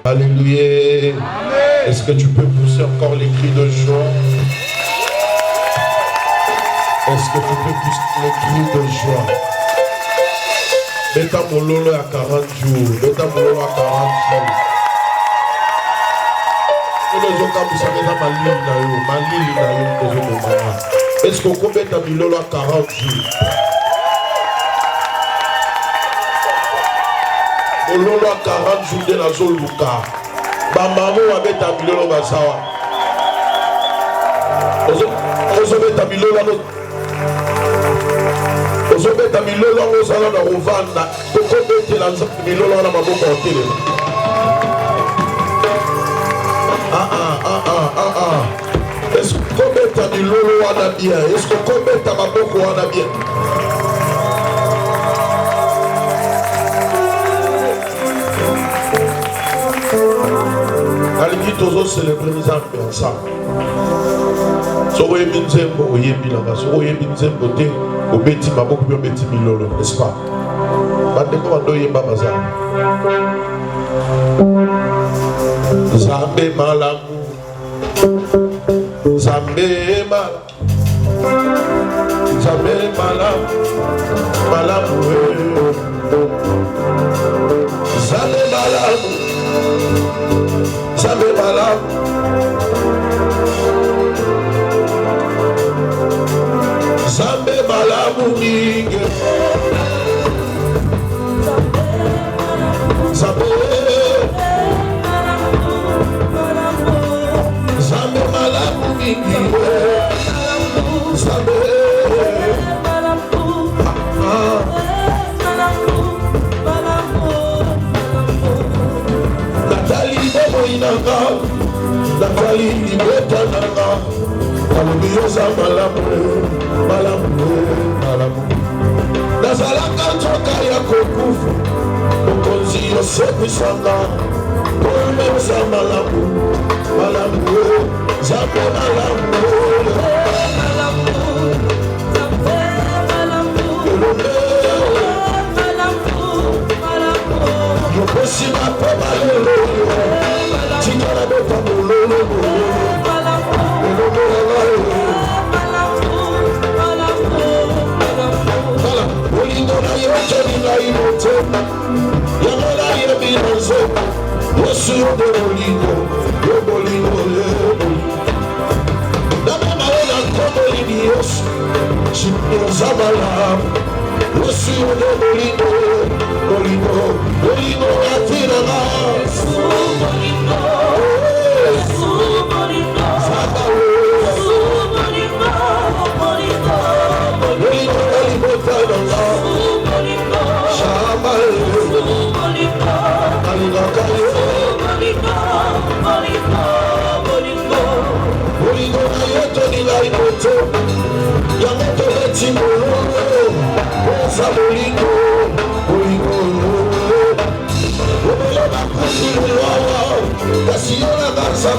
Alléluia. Est-ce que tu peux pousser encore les cris de joie? Est-ce que tu peux pousser les cris de joie? Mets ta mololo à 40 jours. Mets ta mololo à 40 jours. Est-ce qu'on peut mettre ta mololo à 40 jours? Mololo à 40 jours de la zone Luka. Bamamo va mettre ta mololo à Sawa. On se met ta mololo à notre. Ozobeta milolo ngozala na rovanda tokobetela milolo na maboko ya tele. Est-ce que kobeta milolo wana bien? Est-ce que kobeta maboko wana bien? Alingi tozo célébrer nzambe ensemble. Soko yebi nzembo oyebi langa, soko yebi nzembo te obeti maboko bio beti milolo, n'est-ce pas? Bandeko bando yemba bazali. Zambe malamu, zambe malamu, zambe malamu, malamu, zambe malamu, zambe malamu. Zambe malamu mingi, Zambe, Zambe malamu mingi, Zambe, Natali bobo inanga, Natali ibeta nanga, Kalubiyoza malamu. Malamu, malamu. Nazalaka nzoka ya kokufa, mokonzi yosebwisanga, komemisa malamu, malamu, Zambe malamu, malamu, Zambe malamu, malamu, yokosi mapo malolo, tikala beta mololo, Yamala yebinozo, wosu yobolino, yobolino, Namama ona kobolini yosu, Shimozamala, wosu yobolino, bolino, bolino atirana, Subolino, Subolino, Subolino, Bolino, Bolino, Bolino,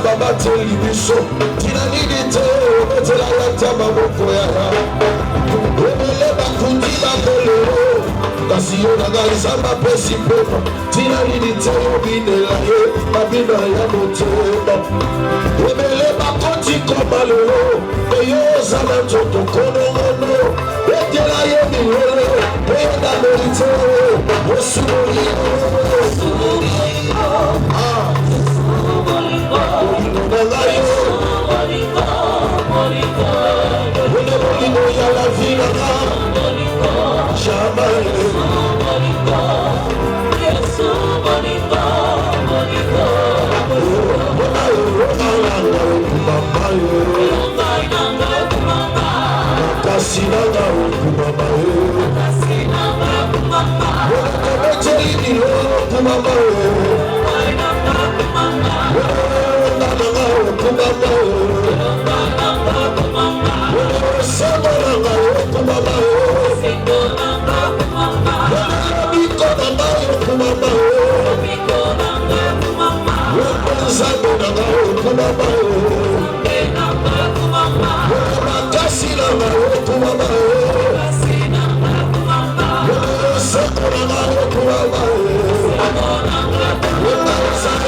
Baba teli biso tina nidite obetela yata maboko yara obele bakundi bakolero kasi yona galizamba pesi pepa tina nidite obinela ye babina ya motema obele bakoti komalero eyoza na nzoto konomono etela ye milolo eyenda merite osubolino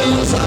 Yes,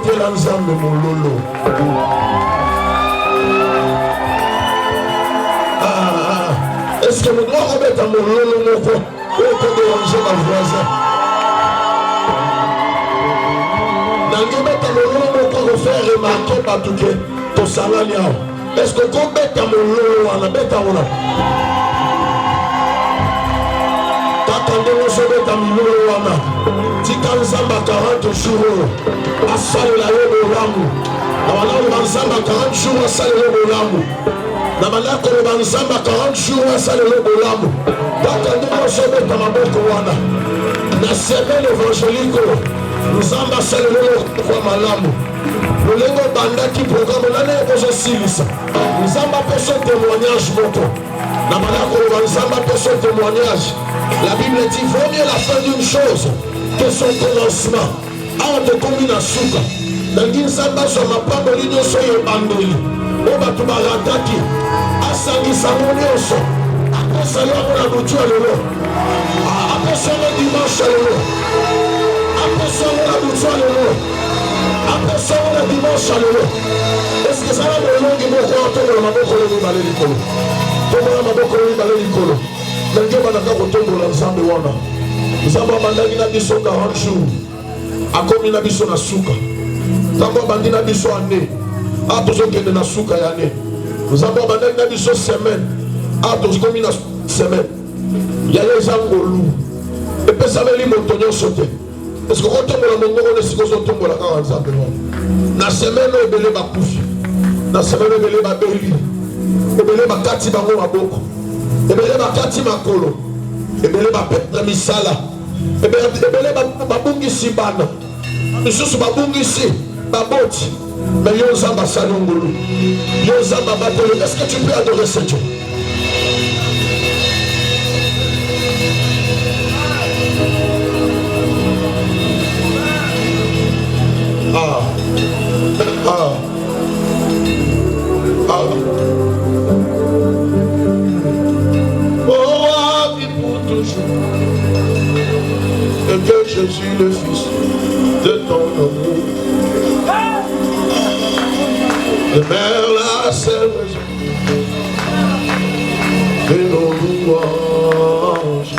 betela nzambe mololo. Est-ce que nous devons remettre mololo moko pour déranger ma voisin? Nous mettre mololo moko pour faire remarquer Batouké ton salariat. Est-ce que vous mettez mololo wana beta wana? Tatandelo sobeta mololo wana. Tika nzamba 40 jours. Asalela yo bolamu. Abana nzamba 40 jours asalela bolamu. Na malako ba nzamba 40 jours asalela bolamu. Tatandelo sobeta maboko wana. Na semaine évangélique nzamba asalela kwa malamu. Lolengo bandaki programme nane kozosilisa. Nzamba peso témoignage moko. Na malako ba nzamba peso témoignage. La Bible dit vaut mieux la fin d'une chose que son commencement. Entre combina suka. Nangi nzamba so mapambo linyoso yo bandeli. Oba tubarataki. Asangisa monyoso. Akosa yo na butu lelo. Akosa le dimanche lelo. Akosa la butu lelo. Akosa le dimanche lelo. Est-ce que ça va me longi moko otombola maboko le balé likolo. Tombola maboko le balé likolo. Nangi banaka kotombola nzambe wana. Nzambe bandaki na biso 40 jours. Akomi na biso na suka. Nzambe bandi na biso ane. Atozokende na suka ya ane. Nzambe bandaki na biso semaine. Atozokomi na semaine. Yaya ezangolu. Epesameli moto nyonso te. Est-ce que kotombola mongoko nesiko ozotombola kaka nzambe wana. Na semaine ebele bakufi. Na semaine ebele babeli. Ebele bakati bango maboko. Ebele bakati makolo. Ebele bapetre misala. Ebele babungisi bana. Misusu babungisi baboti. Mais yo nzamba salongolo. Yo nzamba batelo. Est-ce que tu peux adorer ce Dieu? Oh, vie pour toujours. Et que Jésus le Fils de ton amour demeure la seule raison de nos louanges.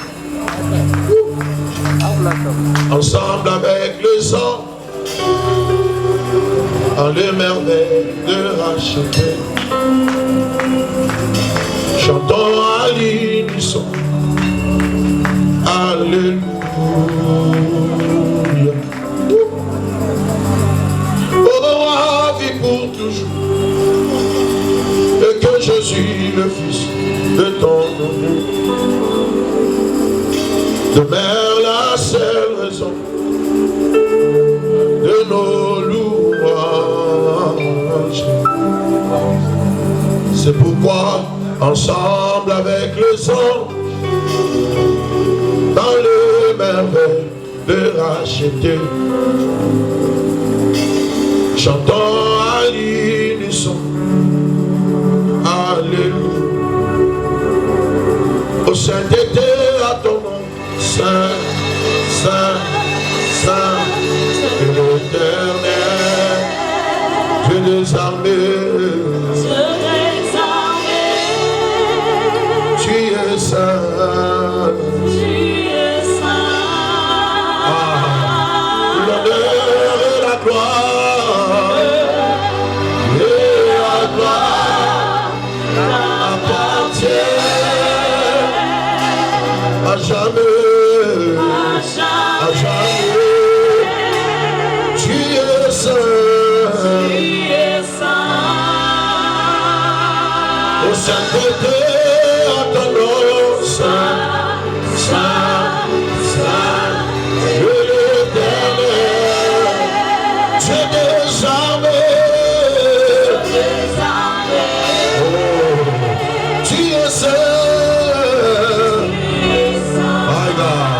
Ensemble avec le sang, en les merveilles de racheter, chantons à l'unisson, alléluia. Oh, vie pour toujours, et que Jésus, le Fils de ton amour, demeure la seule raison de nos louanges. C'est pourquoi, ensemble avec les anges, dans les merveilles de racheter, chantons à l'unisson, alléluia. Au sainteté à ton nom, Saint, Saint, Saint, de l'Éternel, Dieu des armées. Tu es saint. L'honneur et la gloire, appartiennent à jamais, à jamais. Tu es saint. Au sainteté à ton nom, saint, saint, saint, Dieu l'Éternel, Dieu des armées. Oh, tu es saint. My God.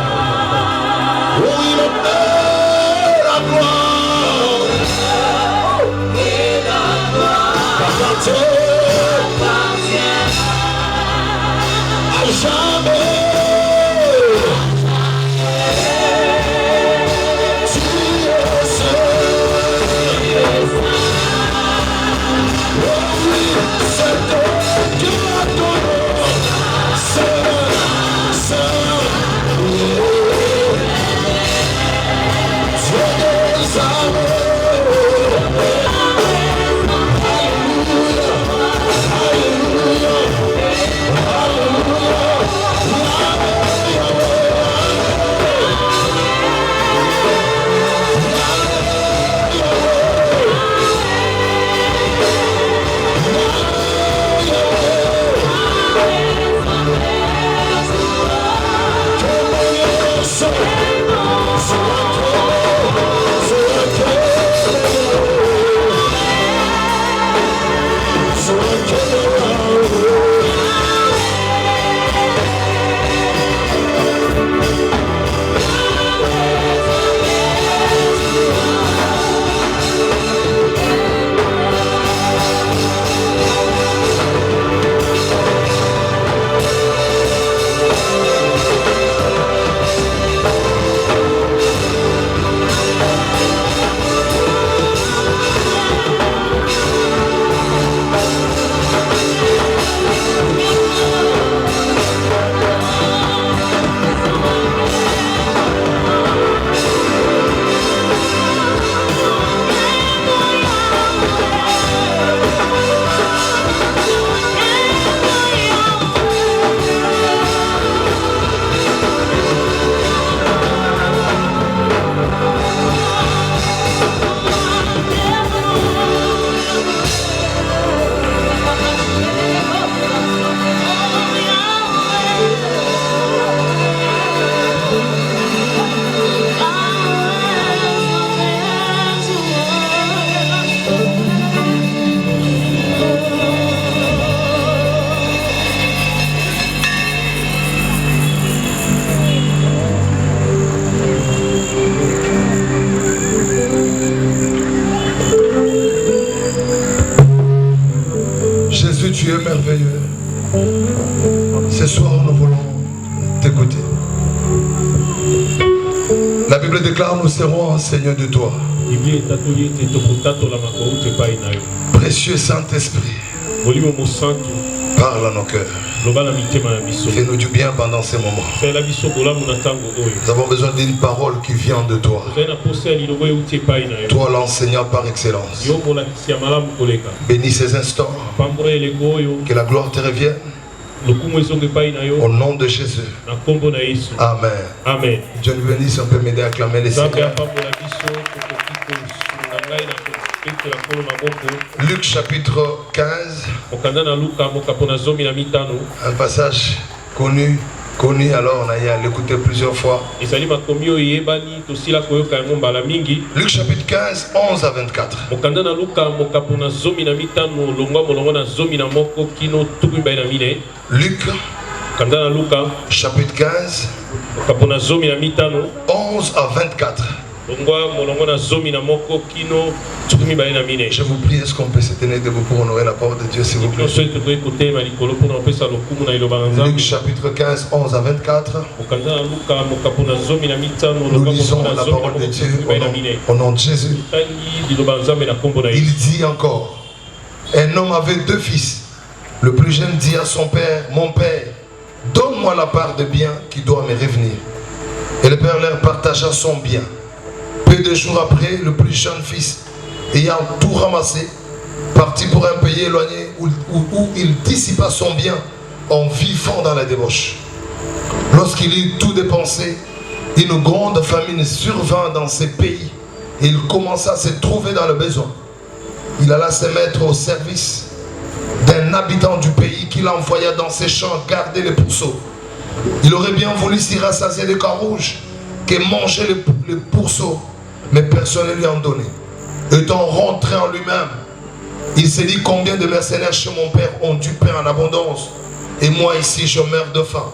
Oui, l'honneur, la gloire, à jamais. Tu es saint. Tu es merveilleux. Ce soir, nous voulons t'écouter. La Bible déclare, nous serons enseignés de toi. Précieux Saint-Esprit, parle à nos cœurs. Fais-nous du bien pendant ces moments. Nous avons besoin d'une parole qui vient de toi. Toi l'enseignant par excellence. Bénis ces instants. Que la gloire te revienne. Au nom de Jésus. Amen. Amen. Dieu nous bénisse, on peut m'aider à acclamer les Seigneurs. Luc chapitre 15. Un passage connu, alors on a à l'écouter plusieurs fois. Luc chapitre 15, 11 à 24. Luc chapitre 15, 11 à 24. Je vous prie, est-ce qu'on peut se tenir debout pour honorer la parole de Dieu, s'il vous plaît? Luc chapitre 15, 11 à 24. Nous lisons la parole de Dieu au nom de Jésus. Il dit encore, un homme avait 2 fils. Le plus jeune dit à son père, mon père, donne-moi la part de bien qui doit me revenir. Et le père leur partagea son bien. Peu de jours après, le plus jeune fils, ayant tout ramassé, partit pour un pays éloigné où il dissipa son bien en vivant dans la débauche. Lorsqu'il eut tout dépensé, une grande famine survint dans ces pays et il commença à se trouver dans le besoin. Il alla se mettre au service d'un habitant du pays qu'il envoya dans ses champs garder les pourceaux. Il aurait bien voulu s'y rassasier des carouges que manger les pourceaux, mais personne ne lui en donnait. Étant rentré en lui-même, il s'est dit, combien de mercenaires chez mon père ont du pain en abondance, et moi ici je meurs de faim.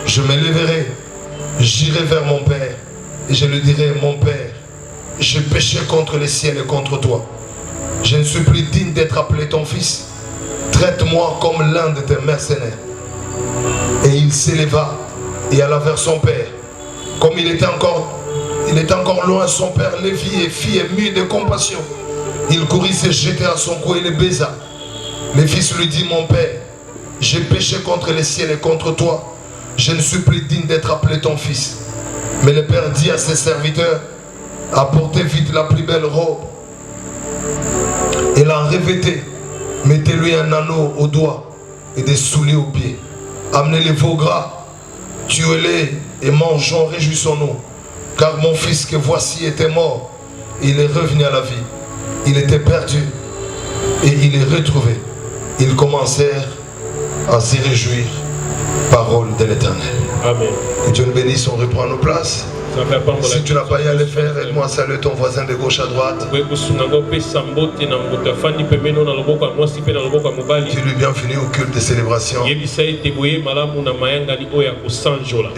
Je me lèverai, j'irai vers mon père et je lui dirai, mon père, j'ai péché contre le ciel et contre toi. Je ne suis plus digne d'être appelé ton fils. Traite-moi comme l'un de tes mercenaires. Et il s'éleva et alla vers son père. Comme il était encore loin, son père le vit et fit ému de compassion. Il courut se jeter à son cou et le baisa. Le fils lui dit, mon père, j'ai péché contre le ciel et contre toi. Je ne suis plus digne d'être appelé ton fils. Mais le père dit à ses serviteurs, apportez vite la plus belle robe et la revêtez. Mettez-lui un anneau au doigt et des souliers aux pieds. Amenez les veaux gras, tuez-les et mangeons, réjouissons-nous. Car mon fils que voici était mort, il est revenu à la vie. Il était perdu et il est retrouvé. Ils commencèrent à s'y réjouir. Parole de l'Éternel. Amen. Que Dieu nous bénisse, on reprend nos places. Si tu n'as pas eu à le faire, aide-moi à saluer ton voisin de gauche à droite. Dis-lui bienvenue au culte de célébration de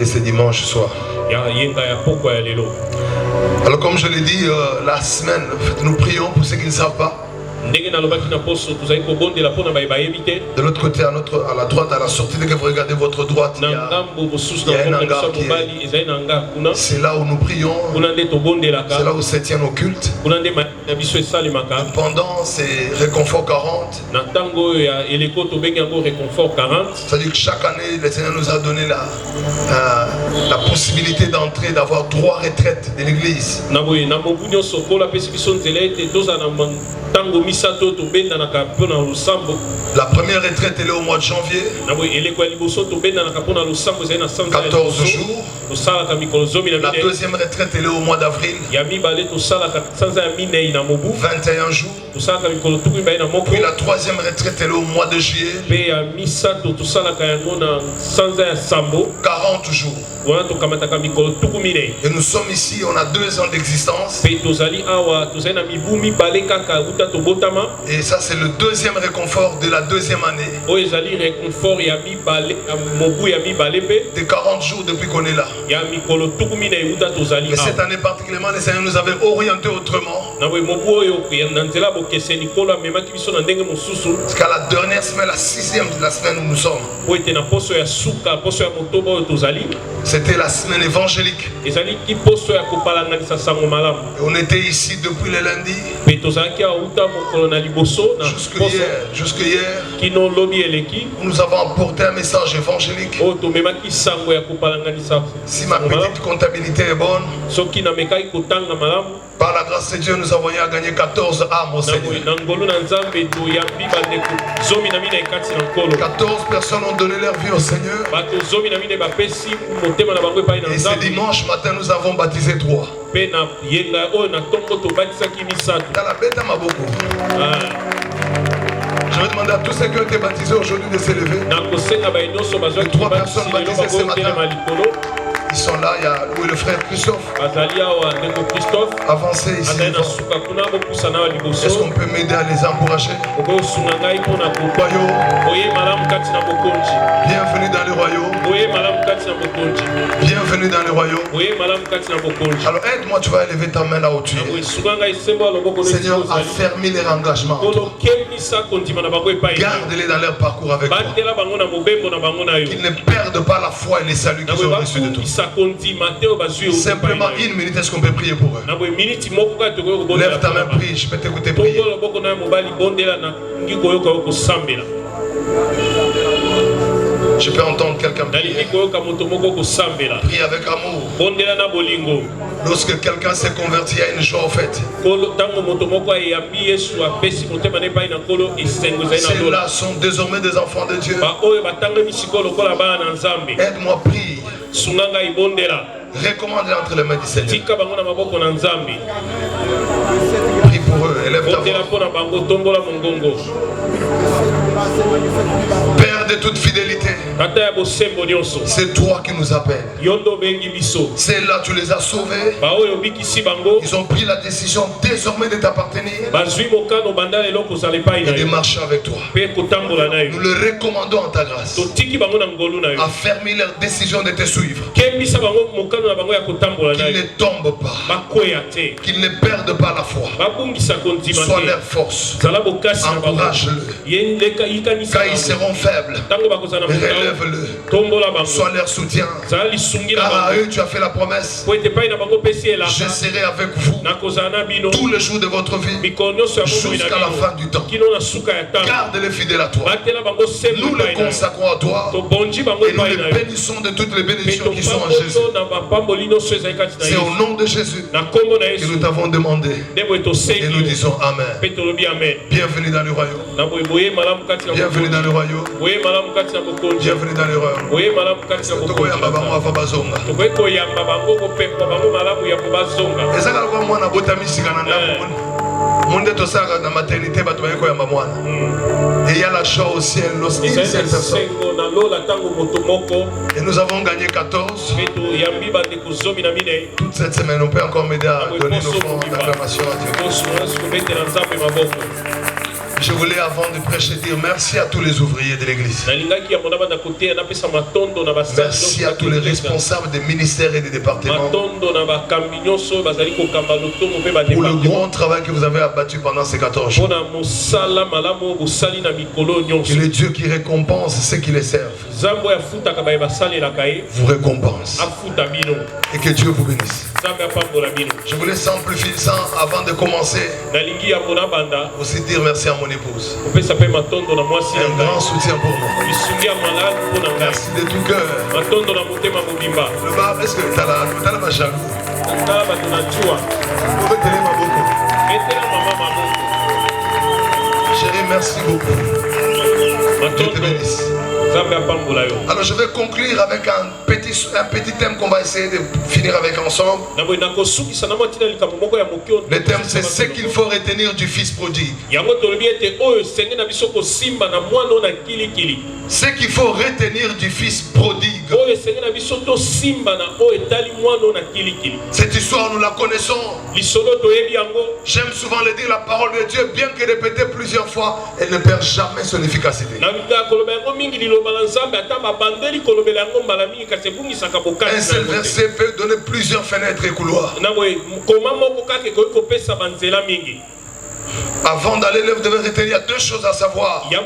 ce dimanche soir. Alors comme je l'ai dit la semaine, nous prions pour ceux qui ne savent pas. De l'autre côté, à la droite, à la sortie, dès que vous regardez votre droite, il y a un hangar qui est... C'est là où nous prions, c'est là où se tient nos cultes. Pendant ces réconforts 40, c'est-à-dire que chaque année, le Seigneur nous a donné la possibilité d'entrer, d'avoir 3 retraites de l'église. La première retraite elle est au mois de janvier, 14 jours. La deuxième retraite elle est au mois d'avril, 21 jours. Puis la troisième retraite elle est au mois de juillet, 40 jours. Et nous sommes ici, on a 2 ans d'existence. Et ça c'est le deuxième réconfort de la deuxième année. De 40 jours depuis qu'on est là. Mais cette année particulièrement, le Seigneur nous avait orienté autrement. Jusqu'à la dernière semaine, la 6e de la semaine où nous sommes. C'était la semaine évangélique. Et on était ici depuis le lundi. Jusque hier, nous avons apporté un message évangélique. Si ma petite comptabilité est bonne, par la grâce de Dieu, nous avons gagné 14 âmes au Seigneur. 14 personnes ont donné leur vie au Seigneur. Et ce dimanche matin, nous avons baptisé 3. Je vais demander à tous ceux qui ont été baptisés aujourd'hui de s'élever. Les 3 personnes baptisées ce matin. Ils sont là, il y a où est le frère Christophe. Avancez ici. Est-ce qu'on peut m'aider à les encourager? Bienvenue dans le royaume. Bienvenue dans le royaume. Alors aide-moi, tu vas élever ta main là où tu es. Seigneur, affermis leur engagement. Garde-les dans leur parcours avec toi. Qu'ils ne perdent pas la foi et les saluts qu'ils ont reçus de toi. Simplement 1 minute, est-ce qu'on peut prier pour eux? Lève ta main, prie, je peux t'écouter prier. Je peux entendre quelqu'un prier. Prie avec amour. Lorsque quelqu'un s'est converti, il y a une joie au fait. Ceux-là sont désormais des enfants de Dieu. Aide-moi, prie. Recommande entre les mains du Seigneur. Prie pour eux, élève ta voix. Père de toute fidélité, c'est toi qui nous appelles. C'est là tu les as sauvés. Ils ont pris la décision désormais de t'appartenir et de marcher avec toi. Nous le recommandons en ta grâce. Affermis leur décision de te suivre. Qu'ils ne tombent pas. Qu'ils ne perdent pas la foi. Sois leur force. Encourage-le. Quand ils seront faibles, relève-le. Sois leur soutien. Car à eux tu as fait la promesse. Je serai avec vous tous les jours de votre vie jusqu'à la fin du temps. Garde-les fidèles à toi. Nous les consacrons à toi et nous les bénissons de toutes les bénédictions qui sont en Jésus. C'est au nom de Jésus que nous t'avons demandé et nous disons Amen. Bienvenue dans le royaume. Bienvenue dans le royaume. Bienvenue dans le royaume. Et il y a la joie au ciel lorsqu'il y a cette personne. Et nous avons gagné 14. Toute cette semaine, on peut encore m'aider à donner nos fonds d'acclamation à Dieu. Je voulais avant de prêcher dire merci à tous les ouvriers de l'église. Merci à tous les responsables des ministères et des départements pour le grand travail que vous avez abattu pendant ces 14 jours. Que le Dieu qui récompense ceux qui les servent vous récompense. Et que Dieu vous bénisse. Je voulais simplifier ça avant de commencer. Aussi dire merci à mon épouse. Un grand soutien pour nous. Merci de tout cœur. Le bar, est-ce que tu as la jaloux? Chérie, merci beaucoup. Dieu te bénisse. Alors je vais conclure avec un petit thème qu'on va essayer de finir avec ensemble. Le thème c'est ce qu'il faut retenir du fils prodigue. Ce qu'il faut retenir du fils prodigue. Cette histoire nous la connaissons. J'aime souvent le dire, la parole de Dieu, bien que répétée plusieurs fois, elle ne perd jamais son efficacité. Un seul verset peut donner plusieurs fenêtres et couloirs. Avant d'aller, vous devez retenir, il y a deux choses à savoir. La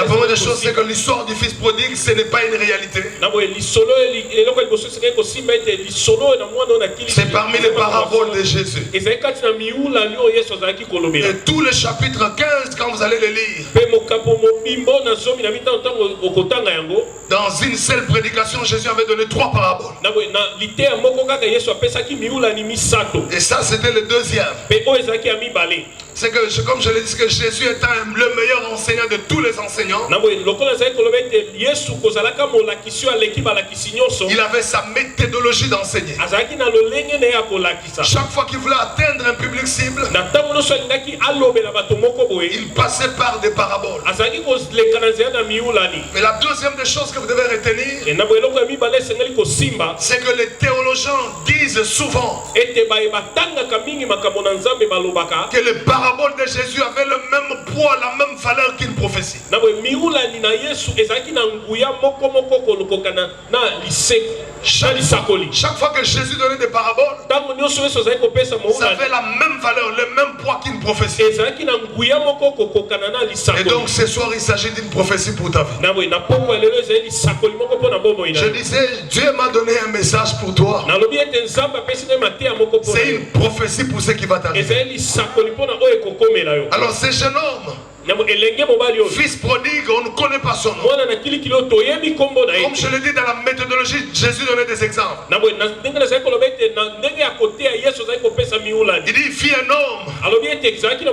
première des choses, c'est que l'histoire du fils prodigue, ce n'est pas une réalité. C'est parmi les paraboles de Jésus. Et tous les chapitres 15, quand vous allez les lire, dans une seule prédication, Jésus avait donné 3 paraboles. Et ça, c'était le deuxième. C'est que, comme je l'ai dit, que Jésus est le meilleur enseignant de tous les enseignants. Il avait sa méthodologie d'enseigner. Chaque fois qu'il voulait atteindre un public cible, il passait par des paraboles. Mais la deuxième des choses que vous devez retenir, c'est que les théologiens disent souvent que les paraboles de Jésus avaient le même poids, la même valeur qu'une prophétie. Chaque fois que Jésus donnait des paraboles, ça avait la même valeur, le même poids qu'une prophétie. Et donc ce soir il s'agit d'une prophétie pour ta vie. Je disais, Dieu m'a donné un message pour toi. C'est une prophétie pour ce qui va t'arriver. Alors ce jeune homme, fils prodigue, on ne connaît pas son nom. Comme je l'ai dit dans la méthodologie, Jésus donnait des exemples. Il dit, il fit un homme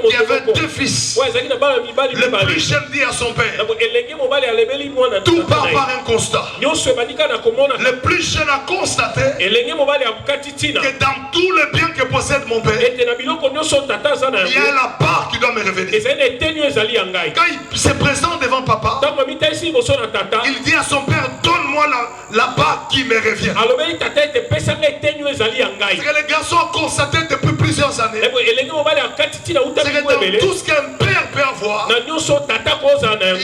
qui avait 2 fils. Le plus jeune dit à son père, tout part par un constat. Le plus jeune a constaté que dans tous les biens que possède mon père, il y a la part qui doit me revenir. Quand il se présente devant papa, il dit à son père, donne-moi la part qui me revient. C'est que les garçons ont constaté depuis plusieurs années, c'est que dans tout ce qu'un père peut avoir, il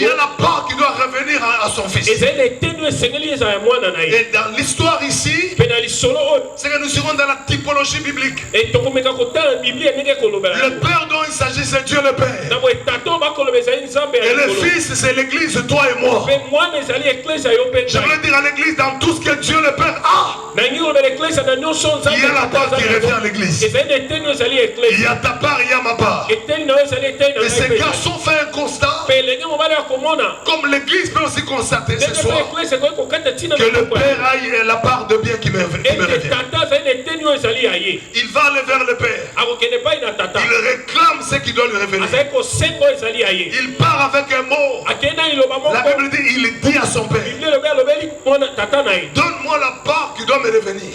y a la part qui doit revenir à son fils. Et dans l'histoire ici, c'est que nous serons dans la typologie biblique. Le père dont il s'agit, c'est Dieu le Père. Et le fils, c'est l'église, toi et moi. J'aimerais dire à l'église, dans tout ce que Dieu le Père a, il y a la part qui revient à l'église. Il y a ta part, il y a ma part. Et ces garçons font un constat, comme l'église peut aussi constater ce soir, que le Père a la part de bien qui me revient. Il va aller vers le Père. Il réclame ce qui doit lui revenir. Il part avec un mot. La Bible dit, il dit à son père, donne-moi la part qui doit me revenir.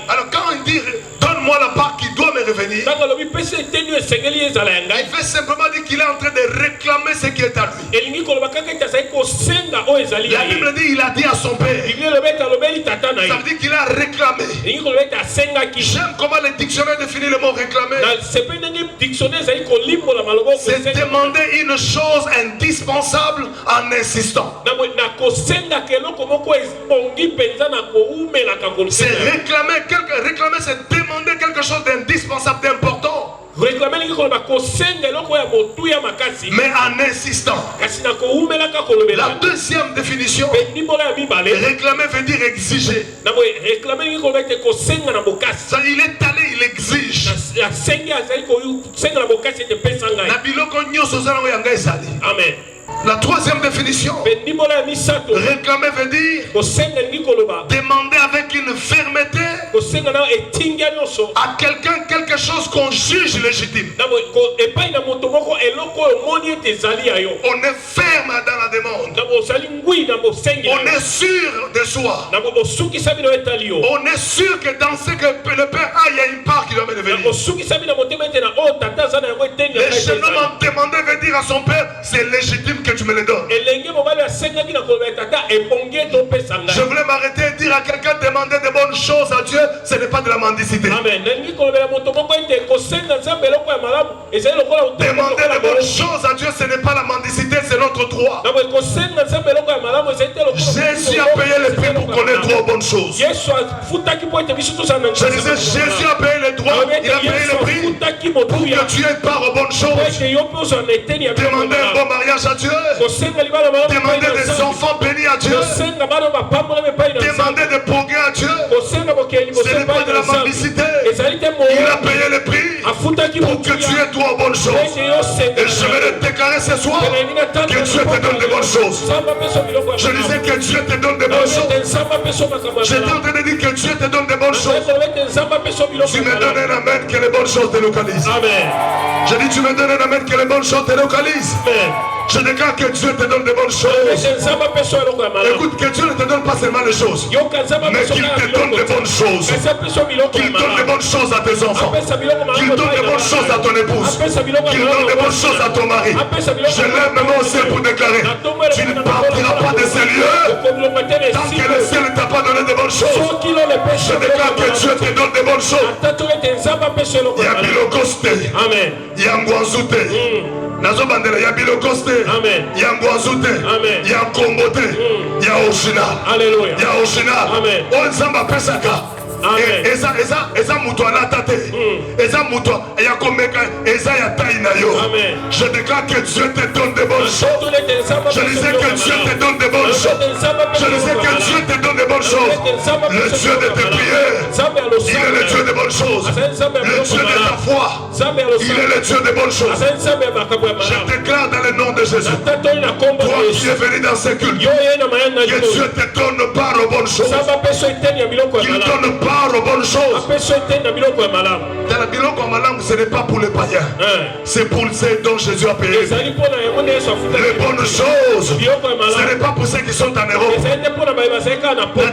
Alors quand il dit, donne-moi la part qui doit me revenir, il fait simplement dire qu'il est en train de réclamer ce qui est à lui. La Bible dit, il a dit à son père. Ça veut dire qu'il a réclamé. J'aime comment le dictionnaire définit le mot réclamer. C'est demander une chose indispensable en insistant. C'est réclamer, c'est demander quelque chose d'indispensable, d'important. Mais en insistant. La deuxième définition, réclamer veut dire exiger. Il est allé, il exige. Amen. La troisième définition, réclamer veut dire demander avec une fermeté à quelqu'un quelque chose qu'on juge légitime. On est ferme dans la demande. On est sûr de soi. On est sûr que dans ce que le Père a, il y a une part qui doit me revenir. Le jeune homme en demandé veut dire à son Père, c'est légitime que tu me le donnes. Je voulais m'arrêter et dire à quelqu'un, demander de bonnes choses à Dieu, ce n'est pas de la mendicité. Amen. Demander de bonnes choses à Dieu, ce n'est pas la mendicité, c'est notre droit. foi. Jésus a payé le prix pour connaître trois bonnes choses. Je disais, Jésus a payé le droit, il a payé le prix pour que tu aies part aux bonnes choses. Demandez un bon mariage à Dieu. Demandez des enfants bénis à Dieu. Demandez des progrès à Dieu. Ce n'est pas de la mendicité. Il a payé le prix pour que tu aies droit aux bonnes choses. Et je vais te déclarer ce soir que Dieu te donne de bonnes choses. Je disais que Dieu te donne de bonnes choses. J'étais en train de dire que Dieu te donne de bonnes choses. Tu me donnes un amen que les bonnes choses te localisent. Amen. Je dis tu me donnes un amen que les bonnes choses te localisent. Amen. Je déclare que Dieu te donne de bonnes choses. Écoute, que Dieu ne te donne pas seulement les choses, mais qu'il te donne de bonnes choses. Qu'il donne de bonnes choses à tes enfants. Qu'il donne de bonnes choses à ton épouse. Qu'il donne de bonnes choses à ton mari. Je lève mes mains au ciel pour déclarer, tu ne partiras pas de ces lieux tant que le ciel ne t'a pas donné de bonnes choses. Je déclare que Dieu te donne de bonnes choses. Il y a Bilokoste, il y a Ngwanzoute. Nazobandela, il y a Bilokoste, il y a Ngwanzoute, il y a Kombote, il y a Original. Alléluia. Il y a Original. On s'en Pesaka. Eza muto anatate. Eza muto yakomeka eza ya taina yo. Je déclare que Dieu te donne de bonnes choses. Je disais que Dieu te donne de bonnes choses. Je disais que Dieu te donne de bonnes choses. Le Dieu de tes prières, il est le Dieu de bonnes choses. Le Dieu de ta foi, il est le Dieu de bonnes choses. Je déclare dans le nom de Jésus, toi qui es venu dans ce culte, que Dieu te donne part aux bonnes choses. Qu'il donne part aux bonnes choses. Dans la biloko malam, ce n'est pas pour les païens, c'est pour ceux dont Jésus a payé. Les bonnes choses, ce n'est pas pour ceux qui sont en Europe. La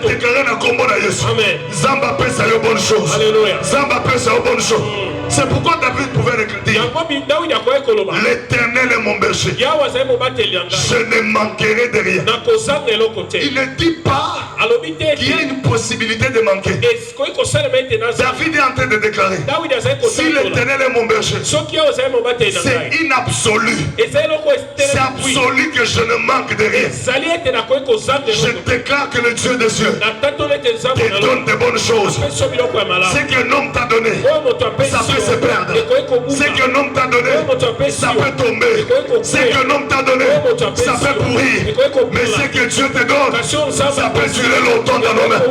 déclaré na kombo na Yesu. Zamba pesa yo bonnes choses. Zamba pesa yo bonnes choses. C'est pourquoi David pouvait dire, l'Éternel est mon berger, je ne manquerai de rien. Il ne dit pas qu'il y a une possibilité de manquer. David est en train de déclarer, si l'Éternel est mon berger, c'est inabsolu. C'est absolu que je ne manque de rien. Je déclare que le Dieu des cieux te donne de bonnes choses. Ce qu'un homme t'a donné, ça peut se perdre. Ce qu'un homme t'a donné, ça peut tomber. Ce qu'un homme t'a donné, ça peut pourrir. Mais ce que Dieu te donne, ça peut durer longtemps dans nos mains.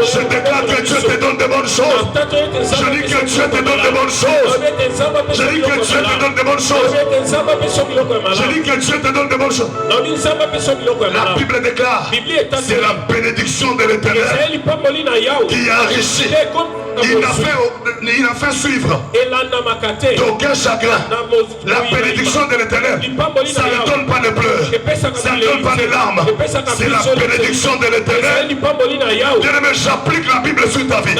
Je déclare que Dieu te donne de bonnes choses. Je dis que Dieu te donne de bonnes choses. Je dis que Dieu te donne de bonnes choses. Je dis que Dieu te donne de bonnes choses. La Bible déclare, c'est la bénédiction de l'Éternel qui enrichit. Il a fait suivre d'aucun chagrin. La bénédiction de l'Éternel, ça ne donne pas de pleurs, ça ne donne pas de larmes. C'est la bénédiction de l'Éternel. Bien-aimé, j'applique la Bible sur ta vie.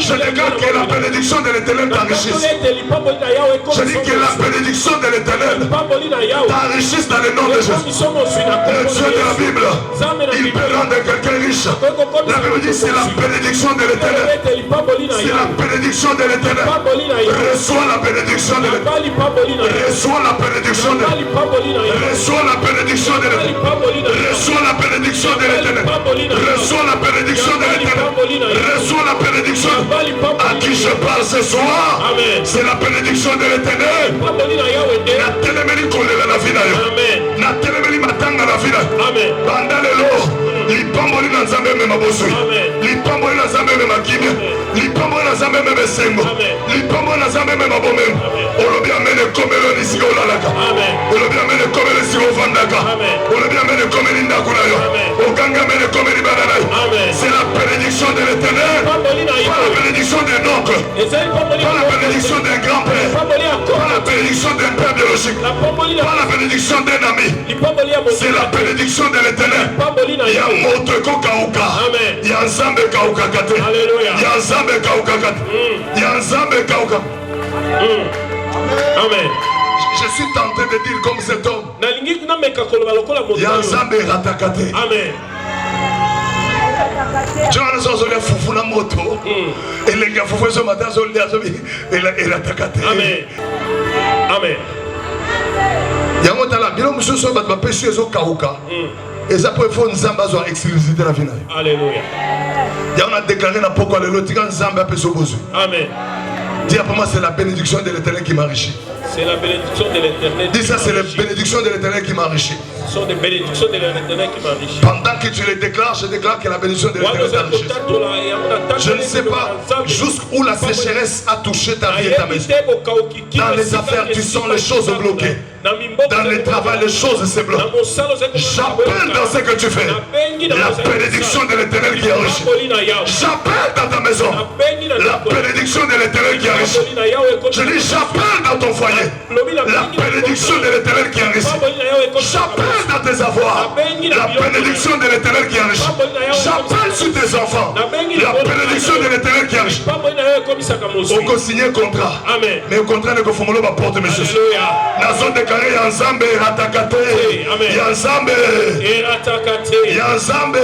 Je déclare que la bénédiction de l'Éternel t'enrichisse. Je dis que la bénédiction de l'Éternel t'enrichisse dans le nom de Jésus. Le Dieu de la Bible, il peut rendre quelqu'un riche. La Bible dit c'est la bénédiction de l'Éternel. C'est la bénédiction de l'Éternel. Reçois la bénédiction de l'Éternel. Reçois la bénédiction de l'Éternel. Reçois la bénédiction de l'Éternel. Reçois la bénédiction de l'Éternel. Reçois la bénédiction de l'Éternel. Reçois la bénédiction. À qui je parle ce soir, c'est la bénédiction de l'Éternel. Na telemeli kolela na vida yo. Na telemeli matanga na vida. Banda lelo. Lipamboli na Nzambe me mabosu. Lipamboli na Nzambe me makimia. Lipamboli na Nzambe me besengo. Lipamboli na Nzambe me mabome. Olobi amene komelo nisiko lalaka. Olobi amene komelo nisiko vandaka. Olobi amene komelo ndakula yo. Okanga amene komelo banana. C'est la bénédiction de l'Éternel. Pas la bénédiction d'un oncle. Pas la bénédiction d'un grand-père. Pas la bénédiction d'un père biologique. Pas la bénédiction d'un ami. C'est la bénédiction de l'Éternel. Il y a Moto Kokauka. Il y a Nzambe Kauka Kate. Il y a Nzambe Kauka Kate. Il y a Nzambe Kauka. Amen. Je suis tenté de dire comme cet homme. Il y a Nzambe Ratakate. Amen. Tu vois, nous avons foufou la moto. Et les gars, foufou ce matin, ils ont dit, il a attaqué. Amen. Amen. Yango tala bilo mususu bat ba pesu ezo kauka. Et ça peut faire nzamba zo exclusivité la vie. Alléluia. On a déclaré na poko lelo tika nzamba peso bozu. Amen. Dis pour moi c'est la bénédiction de l'Éternel qui m'enrichit. C'est la bénédiction de l'Éternel. Dis ça, c'est la bénédiction de l'Éternel qui m'enrichit. Ce sont des bénédictions de l'Éternel qui m'enrichit. Pendant que tu les déclares, je déclare que la bénédiction de l'Éternel t'enrichit. Je ne sais pas jusqu'où la sécheresse a touché ta vie et ta maison. Dans les affaires, tu sens les choses bloquées. Dans le travail, les choses se bloquent. J'appelle dans ce que tu fais la bénédiction de l'Éternel qui enrichit. J'appelle dans ta maison la bénédiction de l'Éternel qui enrichit. Je dis j'appelle dans ton foyer la bénédiction de l'Éternel qui enrichit. J'appelle dans tes avoirs la bénédiction de l'Éternel qui enrichit. J'appelle sur tes enfants la bénédiction de l'Éternel qui enrichit. On peut signer un contrat, mais le contrat ne peut pas porter monsieur. Nazo déclaré Yanzambe ratakate. Yanzambe Yanzambe.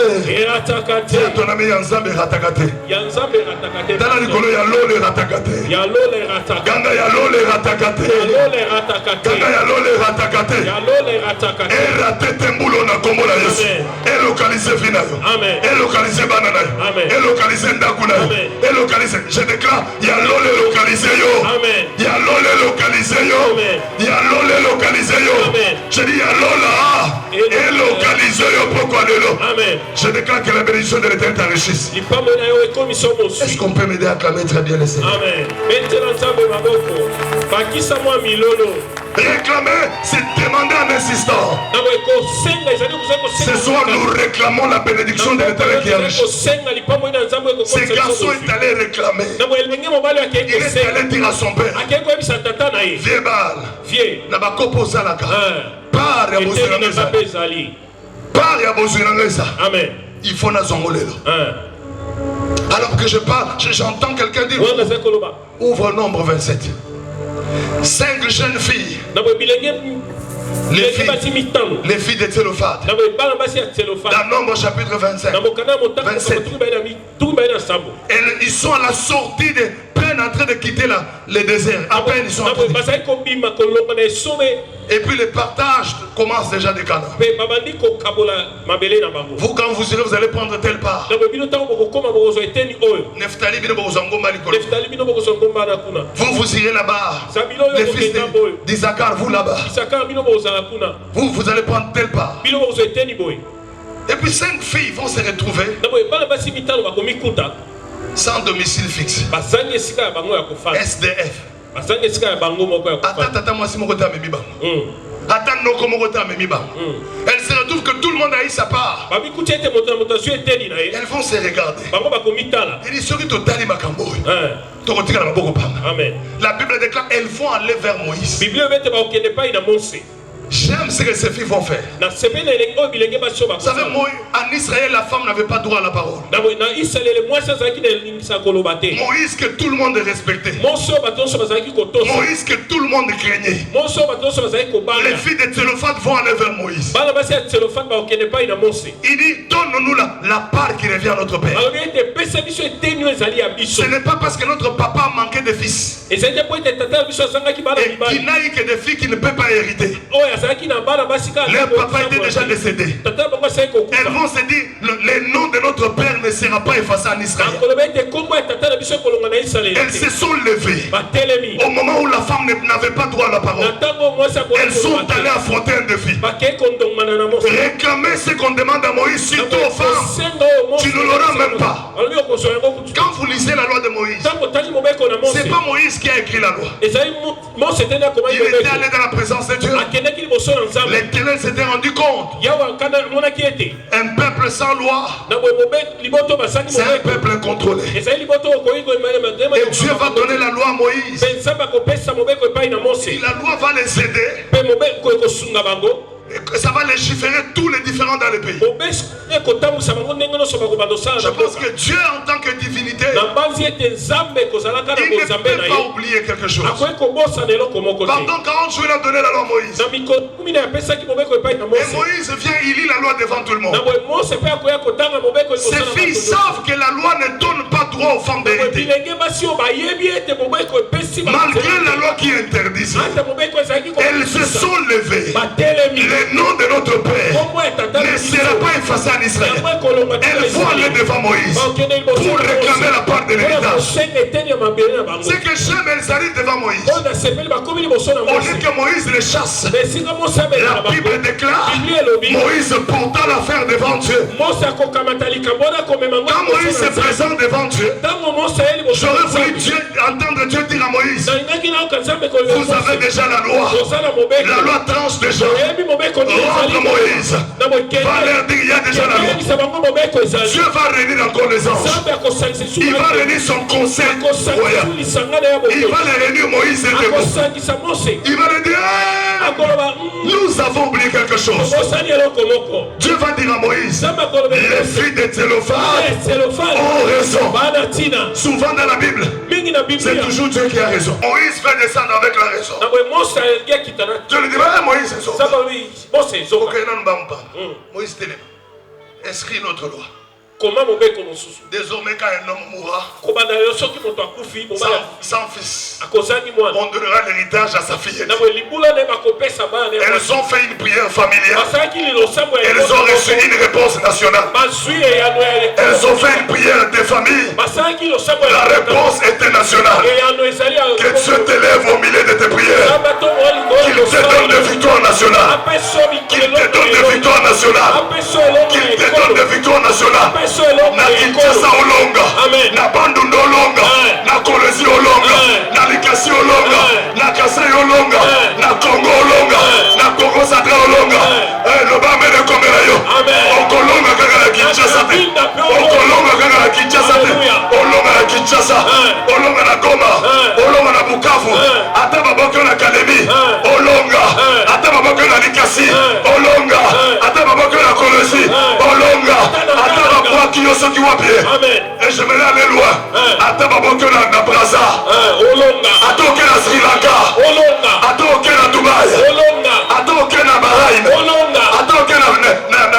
Ton ami Yanzambe ratakate. Dans la Nicolo Yalole ratakate. Ganga Yalole ratakate. Ganga Yalole ratakate. Et ratete mbulo na kombo la Yesu. Et localiser finayo. Et localiser banana. Et localiser ndakuna. Et localiser. Je déclare Yalole localiser yo. Yalole localiser yo. Yalole localiser yo. Je dis Yalola. Et localiser yo pourquoi lelo. Je déclare que la bénédiction de l'Éternel t'enrichisse. Est-ce qu'on peut m'aider à acclamer très bien les Seigneurs? Amen. Réclamer, c'est demander en insistant. Ce soir, nous réclamons la bénédiction de l'Éternel qui enrichit. Ce garçon est allé réclamer. Il est allé dire à son père, vieux Baal, n'a pas composé la carte. Par Yabozunangesa. Amen. Il faut na zongolelo. Alors que je parle, j'entends quelqu'un dire ouvre nombre 27. 5 jeunes filles. Les filles de Thélophate. Dans Nombre chapitre 25. 27. Ils sont à la sortie de peine en train de quitter le désert. À peine ils sont en train de... Et puis le partage commence déjà de Canaan. Vous quand vous irez, vous allez prendre telle part. Vous irez là-bas. Les fils d'Isaacar, vous là-bas. Vous allez prendre telle part. Et puis 5 filles vont se retrouver sans domicile fixe. SDF. Attends, moi si mon côté à Mémiba. Attends, non, comme mon côté à Mémiba. Elle se retrouve que tout le monde a eu sa part. Elles vont se regarder. Il dit, celui total, la Bible déclare, elles vont aller vers Moïse. J'aime ce que ces filles vont faire. Vous savez, en Israël, la femme n'avait pas droit à la parole. Moïse que tout le monde respectait. Moïse que tout le monde craignait. Les filles de Thélophate vont aller vers Moïse. Il dit, donne-nous la part qui revient à notre père. Ce n'est pas parce que notre papa manquait de fils et qu'il n'a eu que des filles qui ne peuvent pas hériter. Leur papa était déjà décédé. Elles vont se dire, le nom de notre père ne sera pas effacé en Israël. Elles se sont levées au moment où la femme n'avait pas droit à la parole. Elles sont allées affronter un défi. Réclamer ce qu'on demande à Moïse, surtout aux femmes, tu ne l'auras même pas. Quand vous lisez la loi de Moïse, c'est pas Moïse qui a écrit la loi. Il était allé dans la présence de Dieu. L'Éternel s'était rendu compte. Un peuple sans loi, c'est un peuple incontrôlé. Et Dieu va donner la loi à Moïse. Et la loi va les aider. Ça va légiférer tous les différents dans le pays. Je pense que Dieu en tant que divinité, il ne peut pas oublier quelque chose. Pendant 40 jours, il a donné la loi à Moïse. Et Moïse vient, il lit la loi devant tout le monde. Ces filles savent que la loi ne donne pas droit aux femmes d'hériter. Malgré la loi qui interdit ça, elles se sont sera pas effacée en Israël. Elle faut aller devant Moïse pour réclamer la part de l'héritage. C'est que jamais elles arrivent devant Moïse. Au lieu que Moïse les chasse, la Bible déclare Moïse porta l'affaire devant Dieu. Quand Moïse se présente devant Dieu, j'aurais voulu entendre Dieu dire à Moïse, vous avez déjà la loi. La loi tranche déjà. Rentre Moïse. Va leur dire, il y a déjà la loi. Dieu va réunir encore les anges. Il va réunir son conseil royal. Il va les réunir Moïse et Dieu. Il va leur dire, nous avons oublié quelque chose. Dieu va dire à Moïse, les filles de Thélophane ont raison. Souvent dans la Bible, c'est toujours Dieu qui a raison. Moïse fait descendre avec la raison. Je lui dis, Moïse, c'est ok, non, Moïse, inscrit notre loi. Désormais, quand un homme mourra sans fils, on donnera l'héritage à sa fille. Elles ont fait une prière familiale. Elles ont reçu une réponse nationale. Elles ont fait une prière des familles. La réponse était nationale. Que Dieu t'élève au milieu de tes prières. Qu'il te donne des victoires nationales. Qu'il te donne des victoires nationales. Qu'il te donne des victoires nationales. Na Kinshasa olonga, na Bandundu olonga, na Kolwezi olonga, na Likasi olonga, na Kasai olonga, na Congo olonga, na Congo Central olonga. Le bamé de Komerayo, okolonga kaka na Kinshasa te, okolonga kaka na Kinshasa te, olonga na Kinshasa, olonga na Goma, olonga na Bukavu, ata baboko na Kalemi, olonga, ata baboko na Likasi, olonga, ata baboko na Kolwezi, olonga, ata baboko qui ont qui ont pied. Et je me lève aller loin. Ata baboko na Brazza, ata oke na Sri Lanka, ata oke na Dubai, ata oke na Bahrain, ata oke na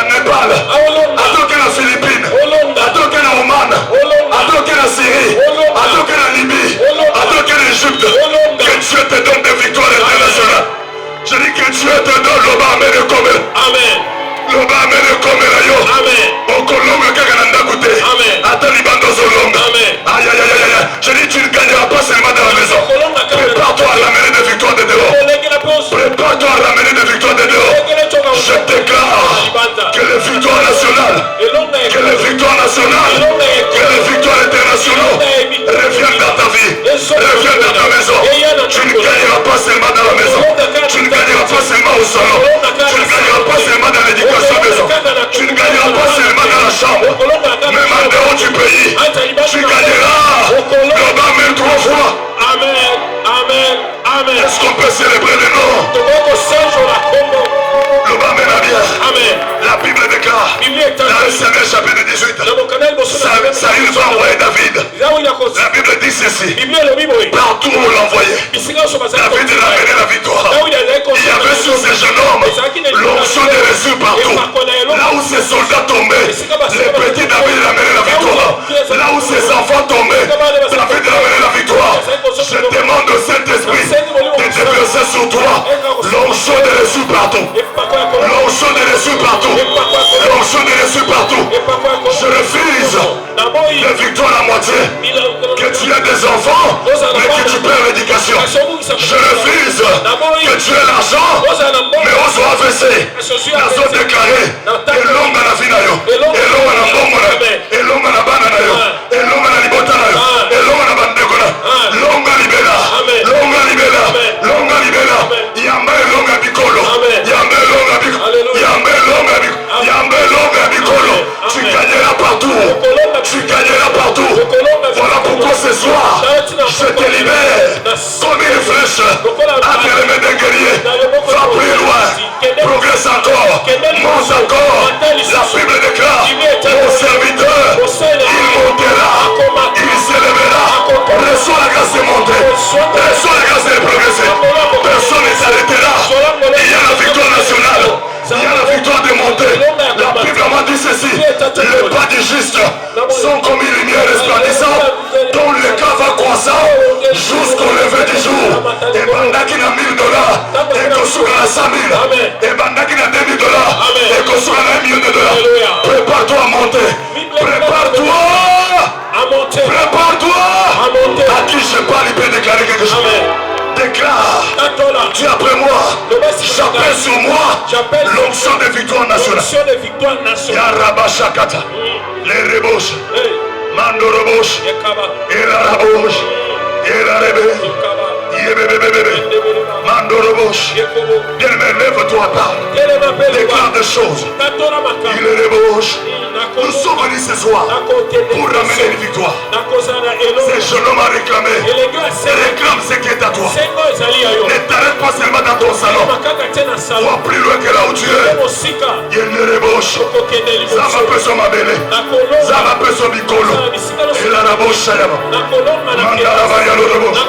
Népal, ata oke na Philippines, ata oke na Oman, ata oke na Syrie, ata oke na Libye, ata oke na Égypte. Que Dieu te donne des victoires internationales. Je dis que Dieu te donne le bas de Komel. Amen. Le bas de Komel ayo. Amen. Okolonga kagananda goûté. Amen. Attends libando zolonga. Amen. Aïe aïe aïe aïe. Je dis tu ne gagneras pas seulement dans la maison. Prépare-toi à l'amener des victoires de dehors. Prépare-toi à l'amener des victoires de dehors. Je déclare que les victoires nationales, que les victoires nationales, que les victoires internationales reviennent dans ta vie, reviennent dans ta maison. Tu ne gagneras pas seulement dans la maison. Tu ne gagneras pas seulement au salon. Tu ne gagneras pas seulement dans l'éducation maison. Tu ne gagneras pas seulement dans la chambre. Même en dehors du pays, tu gagneras. Le bas même 3 fois. Amen. Amen. Amen. Est-ce qu'on peut célébrer le nom? Le bas même bien. Amen. La Bible déclare dans le Samuel chapitre 18. Saül va envoyer David. La Bible dit ceci. Partout où on l'envoyait, David a amené la victoire. Il y avait sur ces jeunes hommes l'onction de Jésus partout. Là où ces soldats tombaient, les petits David a amené la victoire. Là où ces enfants tombaient, David a amené la victoire. Je demande au Saint-Esprit de déverser sur toi l'onction de Jésus partout. L'onction de Jésus partout. L'onction de Jésus partout. Je refuse les victoires à moitié. Que tu aies des enfants, mais que tu perds l'éducation. Je refuse que tu aies l'argent, mais on soit AVC. La zone déclarée. Et l'homme à la vie, et l'homme à la bombe, et l'homme à la banane, et l'homme à la libota, et l'homme à la bandegona. L'homme à libéra, l'homme à libéra, l'homme à libéra. Yamba l'homme à bicolo. Yamba l'homme à bicolo. Yamba l'homme à bicolo. Yamba l'homme à bicolo. Tu gagneras partout. Tu gagneras partout. Voilà pourquoi ce soir, je te libère comme une flèche entre les mains d'un guerrier. Va plus loin, progresse encore, monte encore. La Bible déclare, mon serviteur, il montera, il s'élèvera. Reçois la grâce de monter, reçois la grâce de progresser. Personne ne s'arrêtera. Il y a la victoire nationale, il y a la victoire de monter. La Bible m'a dit ceci, les pas du juste sont comme une lumière resplendissante dont le cas va croissant jusqu'au lever du jour. Et bandaki na $1000, et qu'on soit à 100 000, et bandaki na $2000, et qu'on soit à $1 million. Alléluia. Prépare-toi à monter. Prépare-toi à monter. Prépare-toi à monter. À qui je parle, il peut déclarer quelque chose. Déclare. Tu es après moi. J'appelle sur moi l'onction de victoire nationale. Yarabashakata. Les rebouches. Mandorobosh. Et la rabouche. Et la rebelle. Mandorobosh. Bien-aimé, lève-toi, parle. Déclare des choses. Il est rebouche. Nous sommes venus ce soir pour ramener une victoire. Ces jeunes hommes ont réclamé. Réclame ce qui est à toi. Ne t'arrête pas seulement dans ton salon. Vois plus loin que là où tu es. Il y a une rebouche. Ça m'a fait son mabélé. Ça m'a fait son bicolo. Et la rabouche, ça y est. Mandala Maria le rebouche.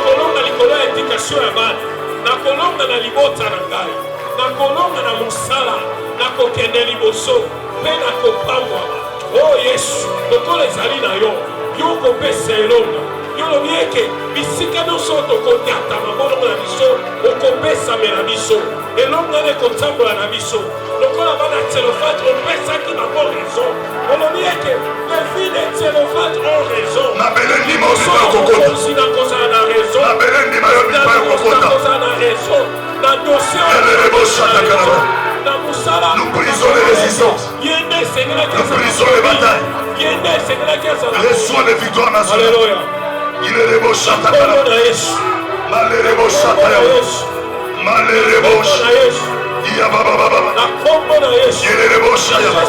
nakolonga na libota na ngai, nakolonga na mosala, nakokende liboso, mpe nakopambwama. Oh Yesu, lokola ezali na yo, yo kopesa elonga, yo lobi ete bisika nyonso tokonyata mabongo na biso, okopesamela biso, elonga ekotambola na biso. Lokola bana Télophates opesaki bango raison, olobi ete les filles de Télophates ont raison. Mabelendi mosusu kokota. Nakozala na raison. Mabelendi mayobi pa kokota. Nakozala na raison. Na dossier. Nous brisons les résistances. Nous brisons les batailles. Reçois les victoires nationales. Il est les beaux chatakana. Maléré beaux chatakana. Maléré beaux chatakana. Il y a baba baba. Il est les beaux chatakana.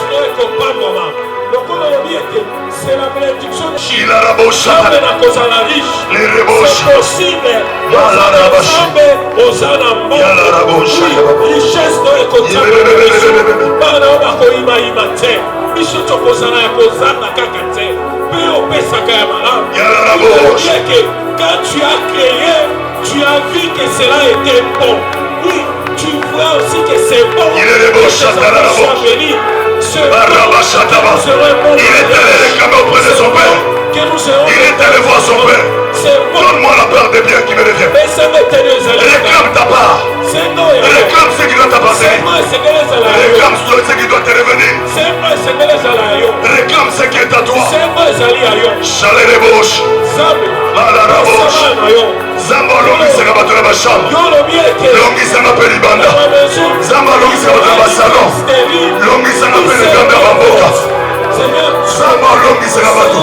C'est la bénédiction de il a la bouche. Les rebouches. C'est possible. Richesse de l'économie. Bana obakoima imate. Biso tokozana ya kozana kaka te. Pe opesaka ya malamu. Quand tu as créé, tu as vu que cela était bon. Oui, tu vois aussi que c'est bon. Il est les bouches. Il est allé réclamer auprès de son père. Il est allé voir son père. Donne-moi la part des biens qui me revient. Réclame ta part. Réclame ce qui doit t'appartenir. Réclame ce qui doit te revenir. Réclame ce qui est à toi. Chalet les bouches. Malala bouche. Zamba longi sera battu la chambre. Longi sera appelé Banda. Zamba longi sera battu la salon. Longi sera appelé Ganda Bamboka. Zamba longi sera battu.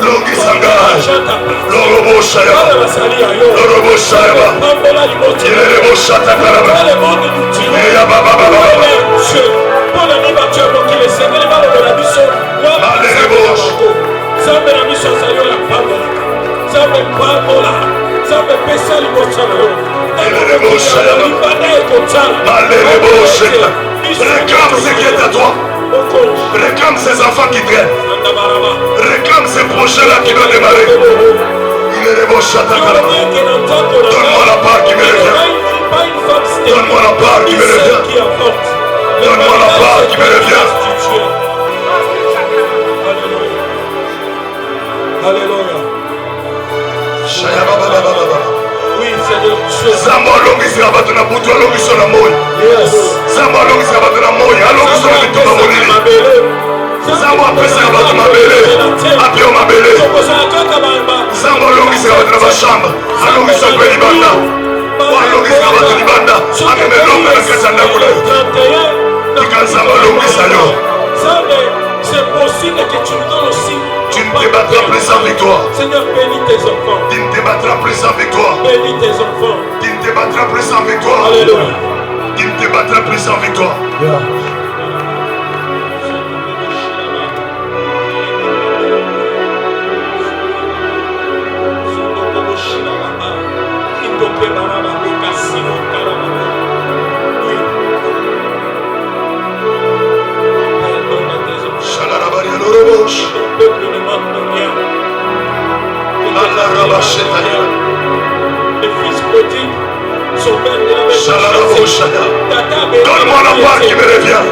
Longi sangara. Lorobo Shayaba. Lorobo Shayaba. Il est le beau chatakaraba. Et ya baba baba. Allez les bouches. Réclame ce qui est à toi. Réclame ces enfants qui traînent. Réclame ces projets-là qui doivent démarrer. Il est les beaux chatakaraba. Donne-moi la part qui me revient. Donne-moi la part qui me revient. Donne-moi la part qui me revient. Alléluia. Oui, Seigneur. Zamba longi sera battu na butu longi sona moi. Zamba longi sera battu na moi, longi sona bituma molili. Zamba pesa battu mabele, apio mabele. Zamba longi sera battu na bashamba, longi sona peli banda. Longi sera battu ni banda, ameme longa na kesa ndakula. Tika zamba longi sayo. C'est possible que tu me donnes aussi. Tu ne te battras plus sans victoire. Seigneur, bénis tes enfants. Tu ne te battras plus sans victoire. Bénis tes enfants. Tu ne te battras plus sans victoire. Alléluia. Tu ne te battras plus sans victoire. Les fils prodigues sont même donne-moi la part qui me revient.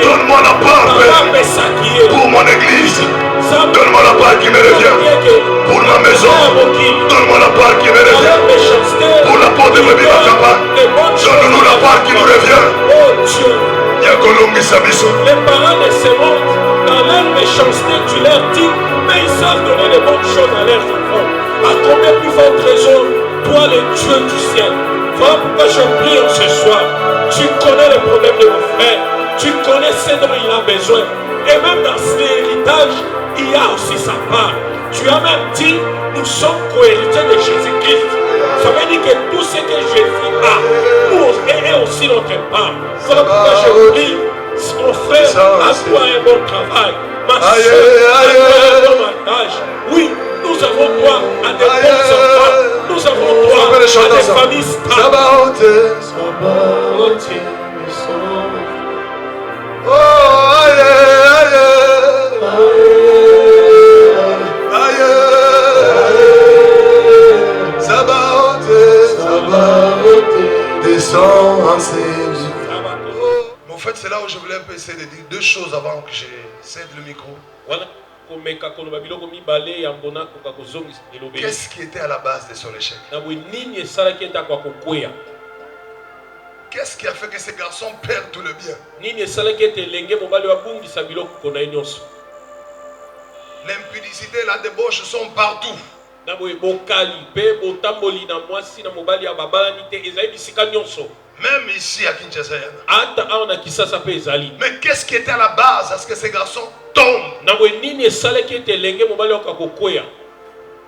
Donne-moi la part pour mon église. Donne-moi la part qui me revient pour ma maison. Donne-moi la part qui me revient pour la porte de ma campagne. Donne-nous la part qui nous revient. Les parents de ce monde, dans leur méchanceté, tu leur dis, mais ils savent donner de bonnes choses à leurs enfants. À combien plus fort trésor, toi le Dieu du ciel. Voilà pourquoi je prie en ce soir. Tu connais les problèmes de mon frère. Tu connais ce dont il a besoin. Et même dans cet héritage, il y a aussi sa part. Tu as même dit, nous sommes co-héritiers de Jésus-Christ. Ça veut dire que tout ce que Jésus a, nous est aussi notre part. Voilà pourquoi je prie, mon frère, à toi un bon travail. Ma soeur, à toi un bon mariage. Oui, nous avons droit à des bons enfants. Nous avons droit à des familles stables. Oh, aïe, aïe, aïe, Sabaoth, descends en ces. En fait, c'est là où je voulais un peu essayer de dire deux choses avant que je cède le micro. Qu'est-ce qui était à la base de son échec? Qu'est-ce qui a fait que ces garçons perdent tout le bien? L'impudicité et la débauche sont partout. Même ici à Kinshasa. Mais qu'est-ce qui était à la base à ce que ces garçons tombent?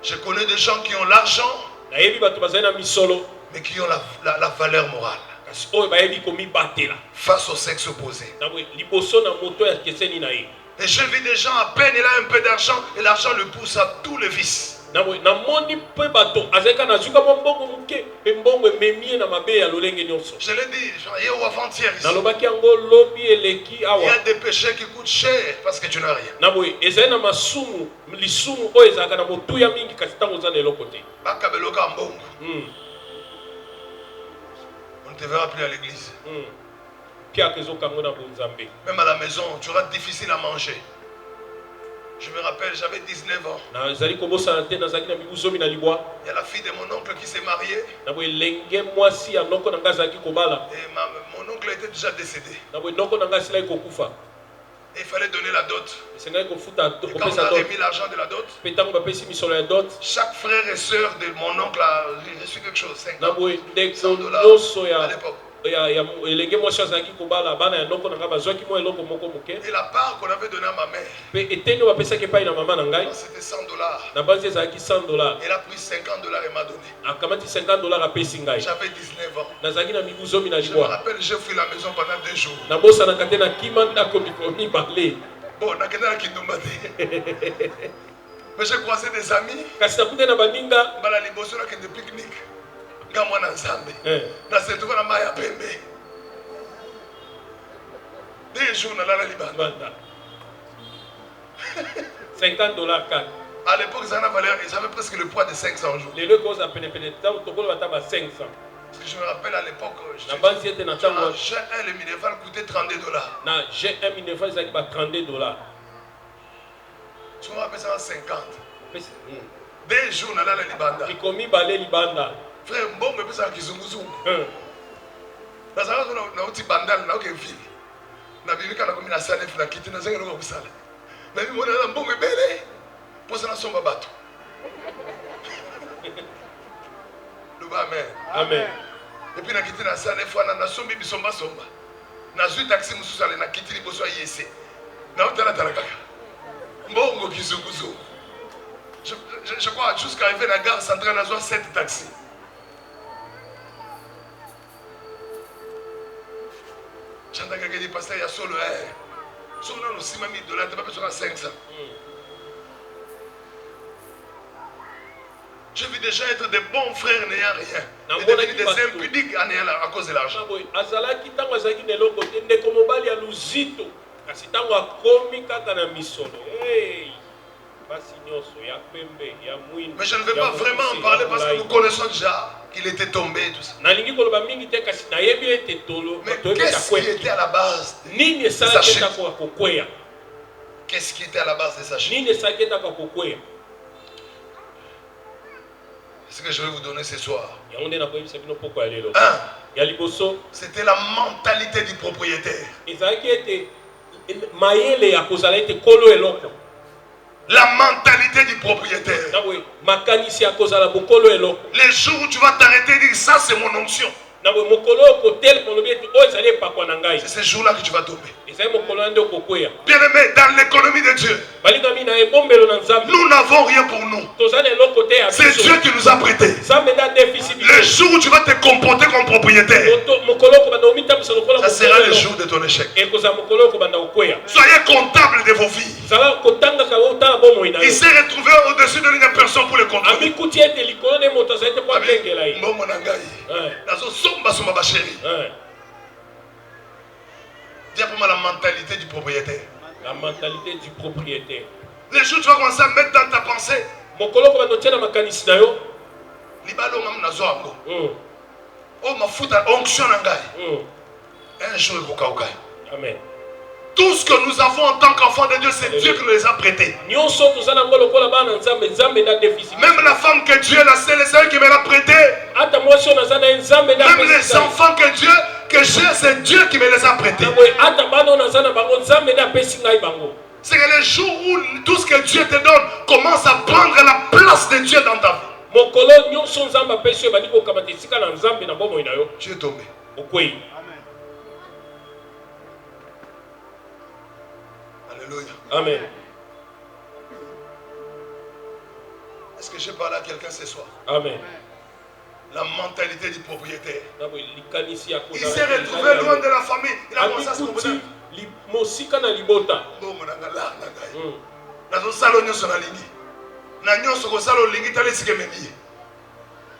Je connais des gens qui ont l'argent, mais qui ont la valeur morale face au sexe opposé. Et je vis des gens, à peine il a un peu d'argent, et l'argent le pousse à tous les vices. Je l'ai dit, hier ou avant-hier ici. Il y a des péchés qui coûtent cher parce que tu n'as rien. On ne te verra plus à l'église. Même à la maison, tu auras difficile à manger. Je me rappelle, j'avais 19 ans. Il y a la fille de mon oncle qui s'est mariée. Et mon oncle était déjà décédé. Et il fallait donner la dot. Et quand on a remis l'argent de la dot, chaque frère et soeur de mon oncle a reçu quelque chose, 50 $100 à l'époque. Et la part qu'on avait donnée à ma mère, c'était $100. Elle a pris $50 et m'a donné. J'avais 19 ans. Je me rappelle, j'ai fui la maison pendant 2 jours. Bon, mais j'ai croisé des amis. Pique-nique. Gamwa na Nzambe. Na se trouve na maya pembe. 2 jours na la Libanda. $50 4. À l'époque, ça avait presque le poids de 500 jours. Les causes à pénétrer, tu peux 500. Parce que je me rappelle à l'époque, le Minerval coûtait $32. J'ai un Minerval qui va $32. Tu m'as appelé ça 50. 2 jours na la Libanda. Il commis balé Libanda. Frère, bon, mais ça qui zunguzungu. Parce que na uti bandal na okevili. Na bibika na komina salef na kiti na zenga no kusala. Na bi mona na mbongo bele. Posa na somba bato. Amen. Amen. Et puis na kiti na salef na sombi bisomba somba. Na zui taxi mususale na kiti liboso yese. Na utala talaka. Mbongo kizunguzungu. Je crois jusqu'à arriver à la gare centrale, on a 7 taxis. J'entends quelqu'un dire, pasteur, il y a solo. Si on a $6 000, tu n'as pas besoin de 500. Je vis déjà être des bons frères n'ayant rien. Et devenir des impudiques à cause de l'argent. Mais je ne vais pas vraiment en parler parce que nous connaissons déjà qu'il était tombé et tout ça. Mais qu'est-ce qui était à la base de sa chute? Qu'est-ce qui était à la base de sa chute? Ce que je vais vous donner ce soir. Un, c'était la mentalité du propriétaire. La mentalité du propriétaire. Les jours où tu vas t'arrêter et dire ça c'est mon onction. C'est ce jour-là que tu vas tomber. Bien-aimé, dans l'économie de Dieu, nous n'avons rien pour nous. C'est Dieu qui nous a prêté. Le jour où tu vas te comporter comme propriétaire, ça sera le jour de ton échec. Soyez comptable de vos vies. Il s'est retrouvé au-dessus de l'une personne pour le contrôler. Dis pour moi la mentalité du propriétaire. La mentalité du propriétaire. Les jours où tu vas commencer à mettre dans ta pensée. Un jour il faut. Amen. Tout ce que nous avons en tant qu'enfants de Dieu, c'est Dieu qui nous les a prêtés. Même la femme que Dieu a, c'est elle qui me l'a prêté. Même les enfants que j'ai, c'est Dieu qui me les a prêtés. C'est que les jours où tout ce que Dieu te donne commence à prendre la place de Dieu dans ta vie. Tu es tombé. Alléluia. Amen. Est-ce que je parle à quelqu'un ce soir? Amen. La mentalité du propriétaire. Il s'est retrouvé loin de la famille. Il a commencé à se comporter.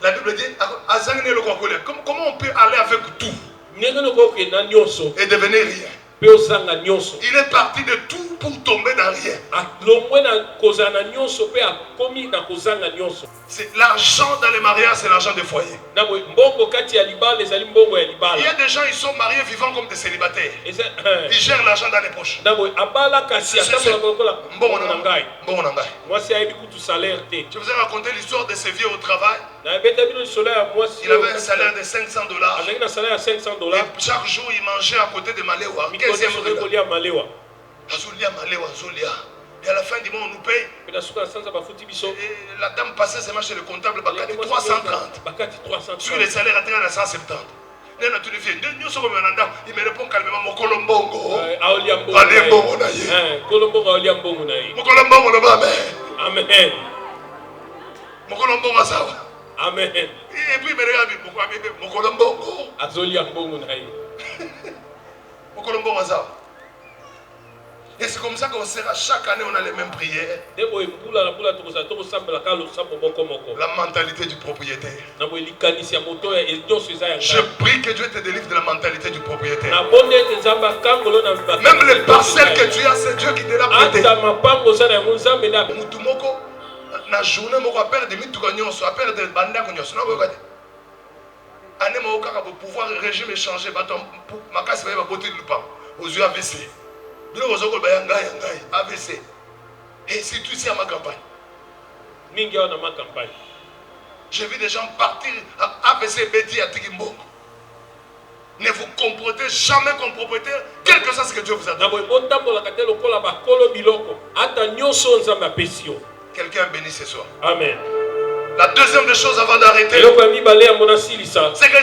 La Bible dit comment on peut aller avec tout et devenir rien? Il est parti de tout pour tomber dans rien. C'est l'argent dans les mariages, c'est l'argent des foyers. Il y a des gens, ils sont mariés vivant comme des célibataires. Ils gèrent l'argent dans les poches. Je vous ai raconté l'histoire de ce vieux au travail. Il avait un salaire de $500. Et chaque jour, il mangeait à côté de Maléwa. Et à la fin du mois, on nous paye. Et la dame passait seulement chez le comptable, 330. Sur les salaires à 170. Il me répond calmement, mon colombongo. Amen. Amen. Et puis il me regarde, mon colombongo. Et c'est comme ça qu'on sera, chaque année on a les mêmes prières. La mentalité du propriétaire. Je prie que Dieu te délivre de la mentalité du propriétaire. Même les parcelles que tu as, c'est Dieu qui te l'a prêté. Na journée moko a perdre mituka nyonso a perdre banda ko nyonso na ko kati ane mo kaka pour pouvoir régime changer bato makasi ba boté lupa aux yeux AVC bilo ko zoko ba ngai AVC et c'est tout ici à ma campagne ningi na ma campagne. J'ai vu des gens partir à AVC Betty à Tikimbo. Ne vous comportez jamais comme propriétaire, quel que soit ce que Dieu vous a donné. Quelqu'un bénit ce soir. Amen. La deuxième des choses avant d'arrêter, c'est que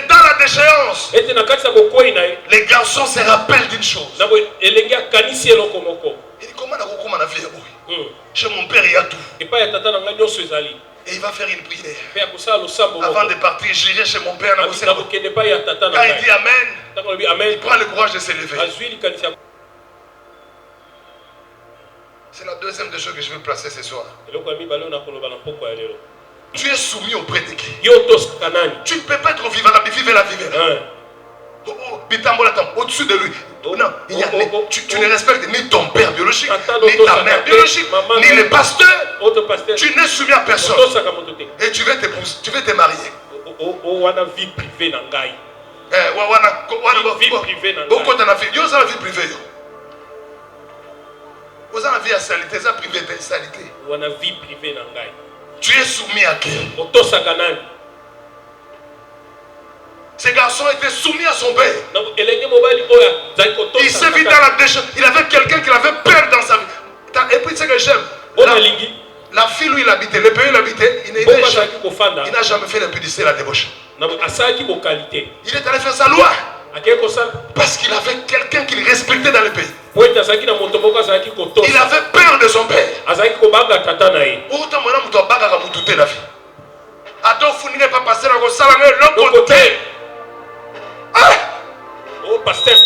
dans la déchéance, les garçons se rappellent d'une chose. Il dit comment on a fait chez mon père il y a tout. Et il va faire une prière. Avant de partir, j'irai chez mon père. Quand il dit Amen, il prend le courage de se lever. C'est la deuxième des choses que je veux placer ce soir. Tu es soumis auprès de qui? Tu ne peux pas être vivant, vivre la vie. Au-dessus de lui. Non, tu ne respectes ni ton père biologique, ni ta mère biologique, ni le pasteur. Tu n'es soumis à personne. Et tu veux te marier. Vie privée. Beaucoup de la vie privée. Vous avez la vie à salité, ça privé de salité. On a vie privée dans Tu es soumis à qui? otosaka nani? Ce garçon était soumis à son père. Il s'est vu dans la déchet. Il avait quelqu'un qui avait peur dans sa vie. Et puis, c'est que j'aime. La ville où il habitait, le pays où il habitait, il n'a jamais fait l'impudicité et la débauche. Il est allé faire sa loi. Parce qu'il avait quelqu'un qu'il respectait dans le pays. Il avait peur de son père. Autant mon âme doit bagarre à moutouter la vie. Attends, vous n'avez pas passé la salle, l'autre côté. Oh, pasteur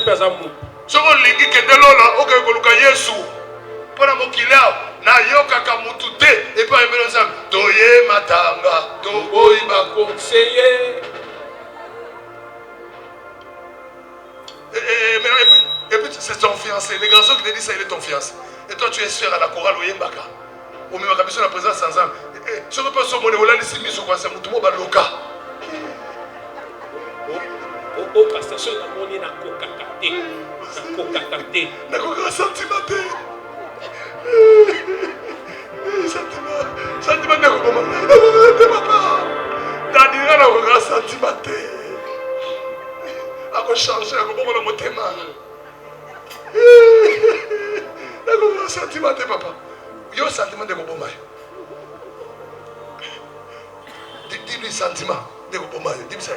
Pazamou. Si on lingi que de l'eau, ok, koluka Yesu. Pour la mokila, na yoka kamutute et pas aimer nos âmes. Toye matanga, toboy bako. Seye. Et puis c'est ton fiancé. Les garçons qui te disent ça, il est ton fiancé. Et toi tu es sœur à la chorale Oyembaka. Au même cas, la présence sans âme. Si on ne peut pas se monnaie, on l'a laissé mis sur quoi c'est mon tout le loca. Oh, pasteur, je suis na kokakate. Na kokakate. Na kokakate sentimenté. Sentiment de comment? Papa. Daniel na kokakate sentimenté. A changer, a comment le motema. Na kokakate sentimenté, papa. Yo sentiment de comment? Dis-lui sentiment de comment? Dis-moi ça.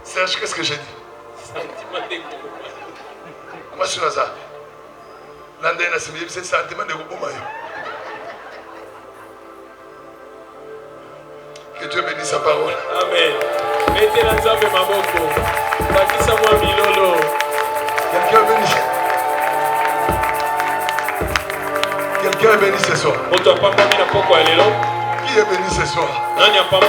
Serge, qu'est-ce que j'ai dit? Moi, je suis là. L'année n'a c'est sentiment de Gobomayo. Que Dieu bénisse sa parole. Amen. Mettez la table ma boko. Bakisa moi milolo. Quelqu'un est béni. Quelqu'un est béni ce soir. Qui Qui est béni ce soir? Nani a pas